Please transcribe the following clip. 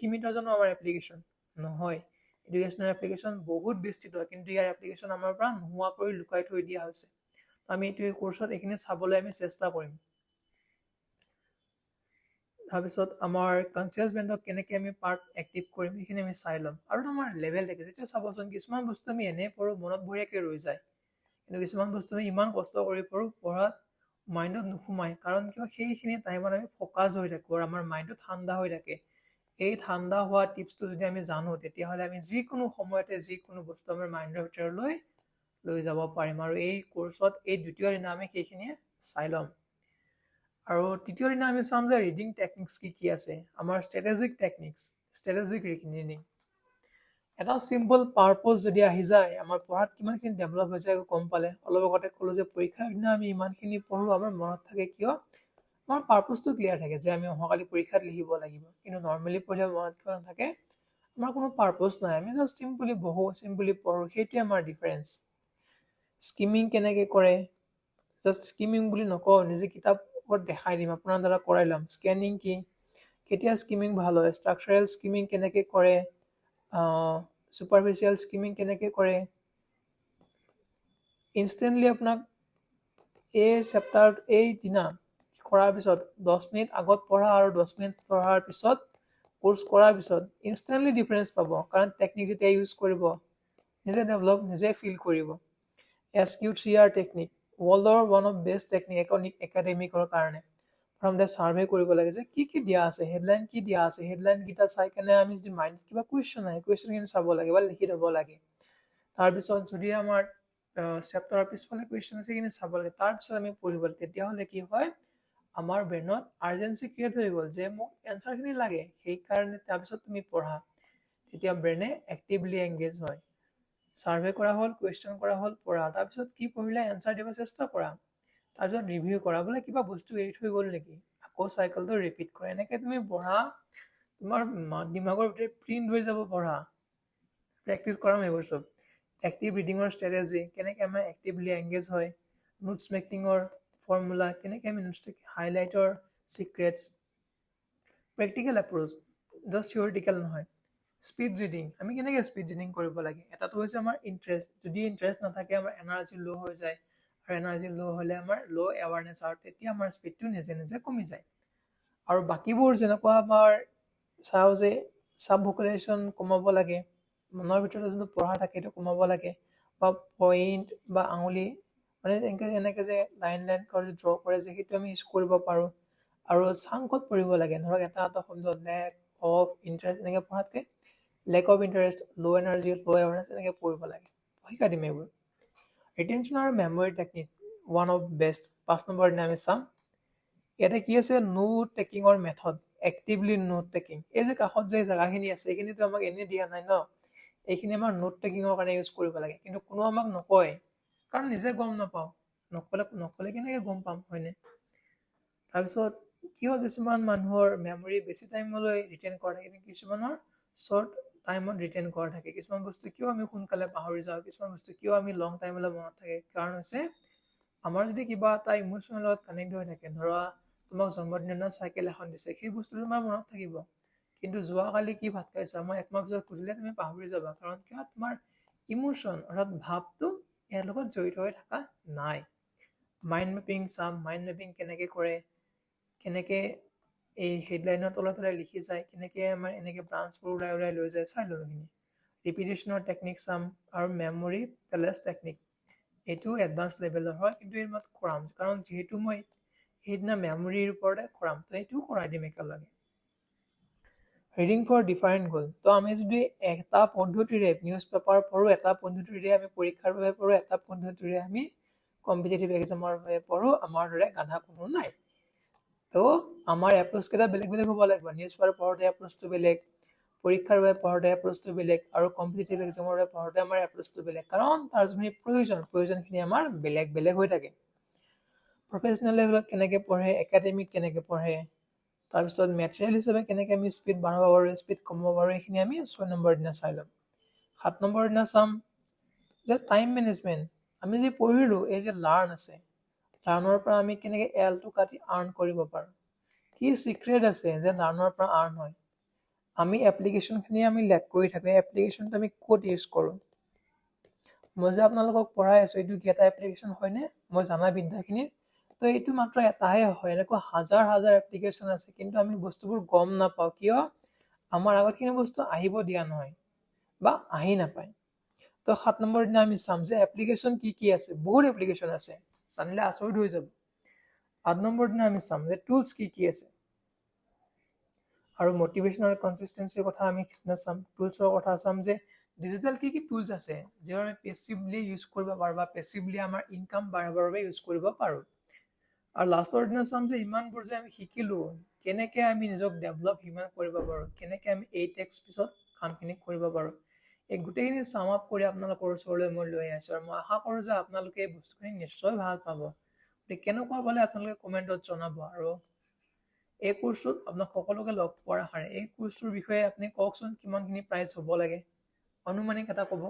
সীমিত জানো আমাৰ এপ্লিকেশ্যন? নহয়, এডুকেশ্যনৰ এপ্লিকেশ্যন বহুত বিস্তৃত, কিন্তু ইয়াৰ এপ্লিকেশ্যন আমাৰ পৰা নোহোৱা কৰি লুকাই থৈ দিয়া হৈছে। আমি এইটো কোৰ্চত এইখিনি চাবলৈ আমি চেষ্টা কৰিম। তাৰপিছত আমাৰ কনচিয়াছ ব্ৰেইনক কেনেকৈ আমি পাৰ্ট এক্টিভ কৰিম সেইখিনি আমি চাই ল'ম। আৰু আমাৰ লেভেল থাকে, যেতিয়া চাবচোন কিছুমান বস্তু আমি এনেই পঢ়োঁ মনত বঢ়িয়াকৈ ৰৈ যায়, কিন্তু কিছুমান বস্তু আমি ইমান কষ্ট কৰি পঢ়োঁ পঢ়াত মাইণ্ডত নোসোমায়। কাৰণ কিয়, সেইখিনি টাইমত আমি ফ'কাছ হৈ থাকোঁ আৰু আমাৰ মাইণ্ডটো ঠাণ্ডা হৈ থাকে। এই ঠাণ্ডা হোৱা টিপছটো যদি আমি জানো, তেতিয়াহ'লে আমি যিকোনো সময়তে যিকোনো বস্তু আমাৰ মাইণ্ডৰ ভিতৰলৈ লৈ যাব পাৰিম। আৰু এই কোৰ্চত এই দ্বিতীয় দিনা আমি সেইখিনিয়ে চাই ল'ম। আৰু তৃতীয় দিনা আমি চাম যে ৰিডিং টেকনিক্স কি কি আছে, আমাৰ ষ্ট্ৰেটেজিক টেকনিক্স, ষ্ট্ৰেটেজিক ৰিডিং। এটা চিম্পল পাৰপজ যদি আহি যায়, আমাৰ পঢ়াত কিমানখিনি ডেভেলপ হৈছে গম পালে। অলপ আগতে ক'লোঁ যে পৰীক্ষাৰ দিনা আমি ইমানখিনি পঢ়োঁ, আমাৰ মনত থাকে কিয়, আমাৰ পাৰপজটো ক্লিয়াৰ থাকে যে আমি অহাকালি পৰীক্ষাত লিখিব লাগিব। কিন্তু নৰ্মেলি পঢ়িলে মনত কিয় নাথাকে, আমাৰ কোনো পাৰপজ নাই, আমি জাষ্ট চিম্পলি বহোঁ, চিম্পলি পঢ়োঁ, সেইটোৱে আমাৰ ডিফাৰেঞ্চ। স্কিমিং কেনেকৈ কৰে, জাষ্ট স্কিমিং বুলি নকওঁ, নিজে কিতাপত দেখাই দিম, আপোনাৰ দ্বাৰা কৰাই ল'ম। স্কেনিং কি, কেতিয়া স্কিমিং ভাল হয়, ষ্ট্ৰাকচাৰেল স্কিমিং কেনেকৈ কৰে, ছুপাৰফিচিয়েল স্কিমিং কেনেকৈ কৰে। ইনষ্টেণ্টলি আপোনাক এই চেপ্টাৰত এই দিনা কৰাৰ পিছত 10 মিনিট আগত পঢ়া আৰু 10 মিনিট পঢ়াৰ পিছত কোৰ্চ কৰাৰ পিছত ইনষ্টেণ্টলি ডিফাৰেঞ্চ পাব। কাৰণ টেকনিক যেতিয়া ইউজ কৰিব, নিজে ডেভেলপ, নিজে ফিল কৰিব। SQ3R টেকনিক, ৱৰ্ল্ডৰ ওৱান অফ বেষ্ট টেকনিক একাডেমিকৰ কাৰণে। প্ৰথমতে ছাৰ্ভে কৰিব লাগে যে কি কি দিয়া আছে, হেডলাইন কি দিয়া আছে, হেডলাইনকেইটা চাই কেনে আমি যদি মাইণ্ডত কিবা কুৱেশ্যন আহে, কুৱেশ্যনখিনি চাব লাগে বা লিখি থ'ব লাগে। তাৰপিছত যদি আমাৰ চেপ্টাৰৰ পিছফালে কুৱেশ্যন আছে, সেইখিনি চাব লাগে। তাৰপিছত আমি পঢ়িব লাগে। তেতিয়াহ'লে কি হয়, আমাৰ ব্ৰেইনত আৰ্জেঞ্চি ক্ৰিয়েট হৈ গ'ল যে মোক এনচাৰখিনি লাগে, সেইকাৰণে তাৰপিছত তুমি পঢ়া। তেতিয়া ব্ৰেইনে এক্টিভলি এংগেজ হয়। ছাৰ্ভে কৰা হ'ল, কুৱেশ্যন কৰা হ'ল, পঢ়া। তাৰপিছত কি পঢ়িলে এনচাৰ দিব চেষ্টা কৰা। তাৰপিছত ৰিভিউ কৰা, বোলে কিবা বস্তু এৰি থৈ গ'ল নেকি, আকৌ চাইকেলটো ৰিপিট কৰা। এনেকৈ তুমি পঢ়া, তোমাৰ দিমাগৰ ভিতৰত প্ৰিণ্ট হৈ যাব পঢ়া। প্ৰেক্টিচ কৰাম এইবোৰ চব। এক্টিভ ৰিডিঙৰ ষ্ট্ৰেটেজি, কেনেকৈ আমাৰ এক্টিভলি এংগেজ হয়। নোটছ মেকিঙৰ ফৰ্মুলা, কেনেকৈ আমি নোটছ হাইলাইটৰ secrets. Practical approach, just theoretical নহয়। স্পীড ৰিডিং, আমি কেনেকৈ স্পীড ৰিডিং কৰিব লাগে। এটাটো হৈছে আমাৰ ইণ্টাৰেষ্ট, যদি ইণ্টাৰেষ্ট নাথাকে আমাৰ এনাৰ্জি ল' হৈ যায়, আৰু এনাৰ্জি ল' হ'লে আমাৰ ল' এৱাৰনেছ, আৰু তেতিয়া আমাৰ স্পীডটো নিজে নিজে কমি যায়। আৰু বাকীবোৰ যেনেকুৱা আমাৰ চাওঁ যে চাবভোকেলেশ্যন কমাব লাগে, মনৰ ভিতৰত যোনটো পঢ়া থাকে সেইটো কমাব লাগে, বা পইণ্ট বা আঙুলি মানে এনেকৈ যে লাইন কৰি ড্ৰ কৰে যে, সেইটো আমি ইউজ কৰিব পাৰোঁ। আৰু চাংকত পঢ়িব লাগে, ধৰক এটা এটা শব্দ লেক অফ ইণ্টাৰেষ্ট এনেকৈ পঢ়াতকৈ lack of interest, low' energy, low' awareness এনেকৈ পঢ়িব লাগে। শিকাই দিম এইবোৰ। ৰিটেনশ্যন আৰু memory technique, one of best. 5 number দিনা আমি চাম। ইয়াতে কি আছে, নোট টেকিঙৰ মেথড, এক্টিভলি নোট টেকিং। এই যে কাষত যে জেগাখিনি আছে, এইখিনিতো আমাক এনেই দিয়া নাই ন, এইখিনি আমাৰ নোট টেকিঙৰ কাৰণে ইউজ কৰিব লাগে। কিন্তু কোনো আমাক নকয়, কাৰণ নিজে গম নাপাওঁ, নকলে কেনেকৈ গম পাম, হয়নে। তাৰপিছত কিয় কিছুমান মানুহৰ মেমৰি বেছি টাইমলৈ ৰিটেইন কৰা থাকে, কিন্তু কিছুমানৰ শ্বৰ্ট টাইমত ৰিটেইন কৰা থাকে। কিছুমান বস্তু কিয় আমি সোনকালে পাহৰি যাওঁ, কিছুমান বস্তু কিয় আমি লং টাইমলৈ মনত থাকে। কাৰণ হৈছে আমাৰ যদি কিবা এটা ইমোশ্যনেল লগত কানেক্ট হৈ থাকে, ধৰা তোমাক জন্মদিনৰ দিনা চাইকেল এখন দিছে, সেই বস্তুটো তোমাৰ মনত থাকিব। কিন্তু যোৱাকালি কি ভাত খাইছা, মই একমাহ পিছত সুধিলে তুমি পাহৰি যাবা। কাৰণ কিয়, তোমাৰ ইমোশ্যন অৰ্থাৎ ভাৱটো ইয়াৰ লগত জড়িত হৈ থকা নাই। মাইণ্ড মেপিং চাম, মাইণ্ড মেপিং কেনেকৈ কৰে, কেনেকৈ এই হেডলাইনৰ তলে তলে লিখি যায়, কেনেকৈ আমাৰ এনেকৈ ব্ৰাঞ্চবোৰ ওলাই ওলাই লৈ যায়, চাই ল'লোঁ সেইখিনি। ৰিপিটেশ্যনৰ টেকনিক চাম, আৰু মেমৰি পেলেচ টেকনিক, এইটো এডভান্স লেভেলৰ হয়, কিন্তু এই মই কৰাম কাৰণ যিহেতু মই সেইদিনা মেমৰিৰ ওপৰতে কৰাম, তো এইটোও কৰাই দিম একেলগে। ৰিডিং ফৰ ডিফাৰেণ্ট গ'ল, তো আমি যদি এটা পদ্ধতিৰে নিউজ পেপাৰ পঢ়োঁ, এটা পদ্ধতিৰে আমি পৰীক্ষাৰ বাবে পঢ়োঁ, এটা পদ্ধতিৰে আমি কম্পিটিটিভ এক্সামৰ বাবে পঢ়োঁ, আমাৰ দৰে গাধা কোনো নাই। তো আমাৰ এপ্ৰ'চকেইটা বেলেগ বেলেগ হ'ব লাগিব। নিউজ পেপাৰ পঢ়োঁতে এপ্ৰ'চটো বেলেগ, পৰীক্ষাৰ বাবে পঢ়োঁতে এপ্ৰ'চটো বেলেগ, আৰু কম্পিটিটিভ এক্সামৰ বাবে পঢ়োঁতে আমাৰ এপ্ৰ'চটো বেলেগ। কাৰণ তাৰ যোনখিনি প্ৰয়োজনখিনি আমাৰ বেলেগ বেলেগ হৈ থাকে। প্ৰফেচনেল লেভেলত কেনেকৈ পঢ়ে, একাডেমিক কেনেকৈ পঢ়ে, তাৰপিছত মেটেৰিয়েল হিচাপে কেনেকৈ আমি স্পীড বঢ়াব পাৰোঁ, স্পীড কমাব পাৰোঁ, এইখিনি আমি 6 নম্বৰ দিনা চাই ল'ম। 7 নম্বৰ দিনা চাম যে টাইম মেনেজমেণ্ট, আমি যে পঢ়িলোঁ, এই যে লাৰ্ণ আছে, লাৰ্ণৰ পৰা আমি কেনেকৈ এলটো কাটি আৰ্ণ কৰিব পাৰোঁ, কি চিক্ৰেট আছে যে লাৰ্ণৰ পৰা আৰ্ণ হয়। আমি এপ্লিকেশ্যনখিনি আমি লেক কৰি থাকোঁ। এপ্লিকেশ্যনটো আমি ক'ত ইউজ কৰোঁ? মই যে আপোনালোকক পঢ়াই আছোঁ, এইটো কি এটা এপ্লিকেশ্যন হয়নে? মই জানা বিদ্যাখিনিৰ। তো এইটো মাত্ৰ এটাহে হয়, এনেকুৱা হাজাৰ হাজাৰ এপ্লিকেশ্যন আছে, কিন্তু আমি বস্তুবোৰ গম নাপাওঁ। কিয়? আমাৰ আগতখিনি বস্তু আহিব দিয়া নহয় বা আহি নাপায়। তো 7 নম্বৰ দিনা আমি চাম যে এপ্লিকেশ্যন কি কি আছে। বহুত এপ্লিকেশ্যন আছে, জানিলে আচৰিত হৈ যাব। 8 নম্বৰ দিনা আমি চাম যে টুলছ কি কি আছে, আৰু মটিভেশ্যন আৰু কনচিষ্টেঞ্চিৰ কথা আমি চাম। টুলছৰ কথা চাম যে ডিজিটেল কি কি টুলছ আছে যিবোৰ আমি পেছিভলি ইউজ কৰিব পাৰোঁ বা পেছিভলি আমাৰ ইনকাম বাঢ়াবৰ বাবে ইউজ কৰিব পাৰোঁ। আৰু লাষ্টৰ দিনা চাম যে ইমানবোৰ যে আমি শিকিলোঁ, কেনেকৈ আমি নিজক ডেভেলপ সিমান কৰিব পাৰোঁ, কেনেকৈ আমি 8x পিছত কামখিনি কৰিব পাৰোঁ। এই গোটেইখিনি চাম আপ কৰি আপোনালোকৰ ওচৰলৈ মই লৈ আহিছোঁ, আৰু মই আশা কৰোঁ যে আপোনালোকে এই বস্তুখিনি নিশ্চয় ভাল পাব। গতিকে কেনেকুৱা পালে আপোনালোকে কমেণ্টত জনাব। আৰু এই কোৰ্চটোত আপোনাক সকলোকে লগ পোৱাৰ আশাৰে এই কোৰ্চটোৰ বিষয়ে আপুনি কওকচোন, কিমানখিনি প্ৰাইচ হ'ব লাগে, অনুমানিক এটা ক'ব।